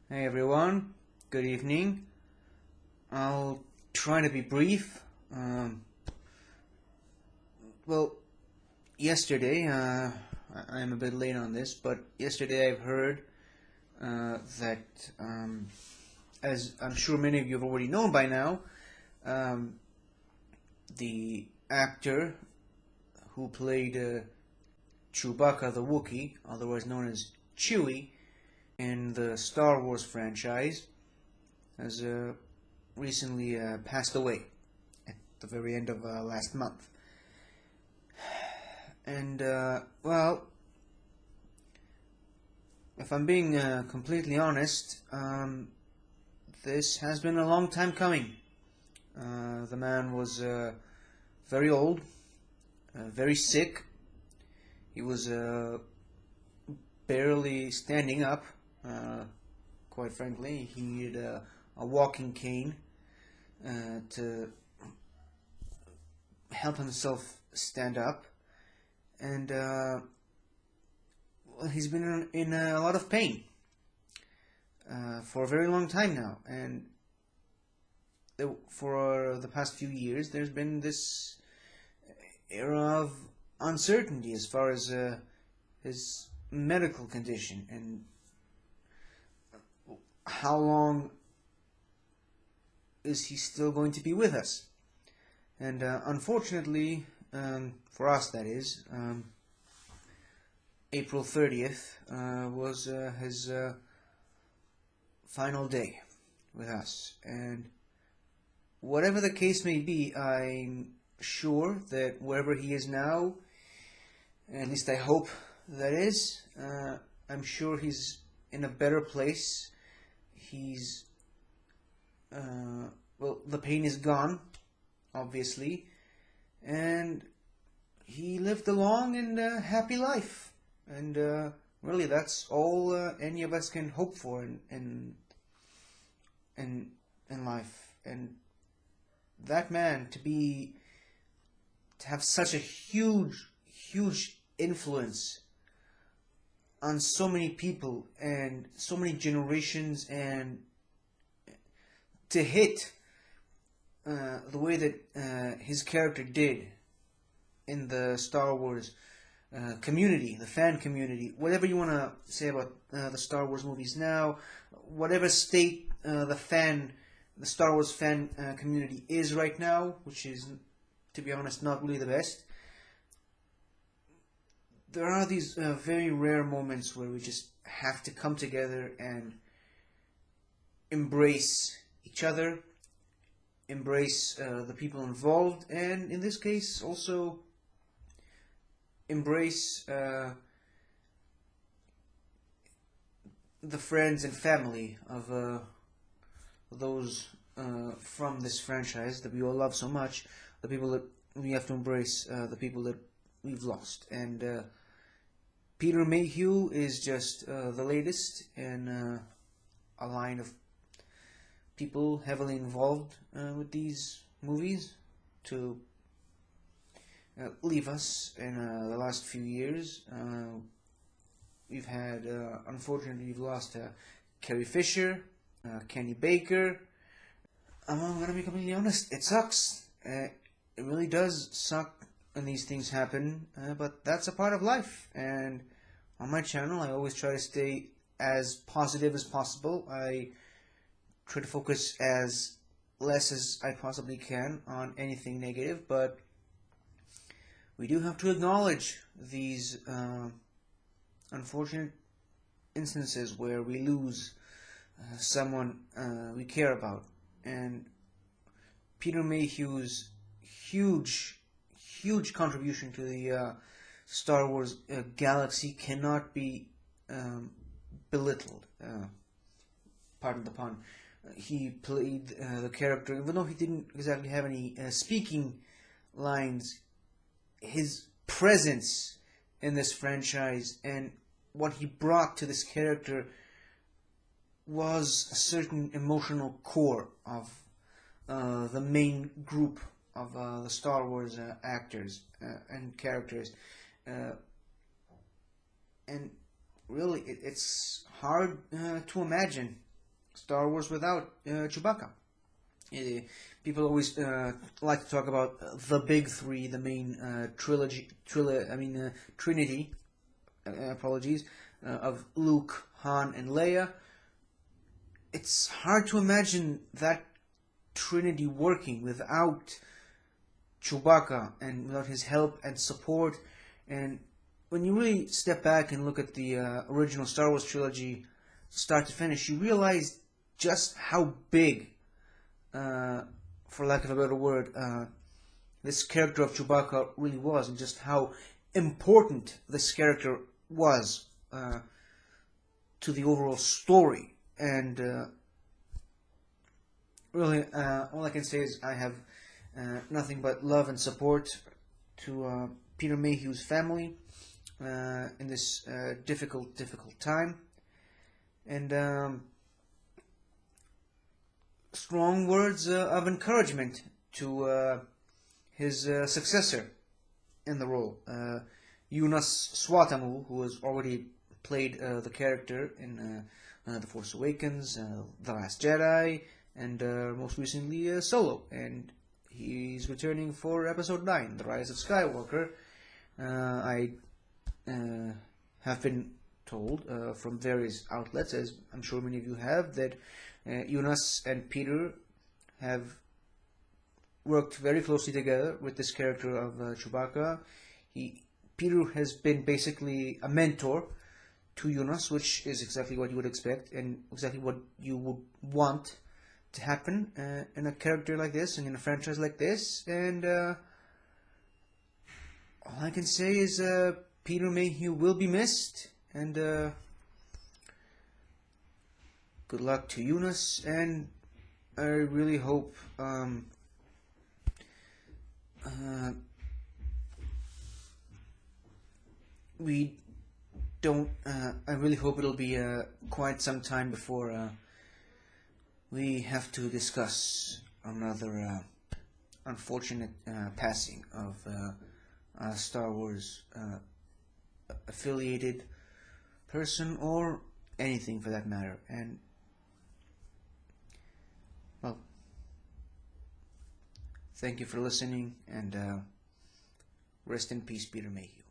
Hey everyone, good evening. I'll try to be brief. Well, yesterday, I'm a bit late on this, but yesterday I've heard that, as I'm sure many of you have already known by now, um, the actor who played Chewbacca the Wookiee, otherwise known as Chewie, in the Star Wars franchise, has recently passed away at the very end of last month. And, well, if I'm being completely honest, this has been a long time coming. The man was very old, very sick. He was barely standing up, quite frankly. He needed a walking cane to help himself stand up, and well, he's been in a lot of pain for a very long time now, and for the past few years there's been this era of uncertainty as far as his medical condition and how long is he still going to be with us. And unfortunately, for us that is, April 30th was his final day with us. And whatever the case may be, I'm sure that wherever he is now, at least I hope that is, I'm sure he's in a better place. He's, well, the pain is gone, obviously, and he lived a long and happy life, and really that's all any of us can hope for in life. And that man to have such a huge influence on so many people and so many generations, and to hit the way that his character did in the Star Wars community, the fan community, whatever you want to say about the Star Wars movies now, whatever state the Star Wars fan community is right now, which is, to be honest, not really the best. There are these very rare moments where we just have to come together and embrace each other, embrace the people involved, and in this case also embrace the friends and family of those from this franchise that we all love so much, the people that we have to embrace, the people that we've lost. And Peter Mayhew is just the latest in a line of people heavily involved with these movies to leave us in the last few years. We've had, unfortunately, we've lost Carrie Fisher, Kenny Baker. I'm going to be completely honest, it sucks. It really does suck when these things happen, but that's a part of life. And on my channel, I always try to stay as positive as possible. I try to focus as less as I possibly can on anything negative, but we do have to acknowledge these unfortunate instances where we lose someone we care about. And Peter Mayhew's huge contribution to the Star Wars galaxy cannot be belittled. Pardon the pun. He played the character, even though he didn't exactly have any speaking lines. His presence in this franchise and what he brought to this character was a certain emotional core of the main group of the Star Wars actors and characters. And really, it's hard to imagine Star Wars without Chewbacca. People always like to talk about the big three, the main trinity. Apologies, of Luke, Han, and Leia. It's hard to imagine that trinity working without Chewbacca and without his help and support. And when you really step back and look at the original Star Wars trilogy, start to finish, you realize just how big, for lack of a better word, this character of Chewbacca really was, and just how important this character was to the overall story. And really, all I can say is I have nothing but love and support to Peter Mayhew's family in this difficult time. And strong words of encouragement to his successor in the role, Jonas Swatamu, who has already played the character in The Force Awakens, The Last Jedi, and most recently Solo. And he's returning for Episode 9, The Rise of Skywalker. I have been told from various outlets, as I'm sure many of you have, that Jonas and Peter have worked very closely together with this character of Chewbacca. Peter has been basically a mentor to Jonas, which is exactly what you would expect and exactly what you would want to happen in a character like this and in a franchise like this. And all I can say is Peter Mayhew will be missed, and good luck to Jonas, and I really hope I really hope it'll be quite some time before we have to discuss another unfortunate passing of a Star Wars affiliated person, or anything for that matter. And well, thank you for listening, and rest in peace, Peter Mayhew.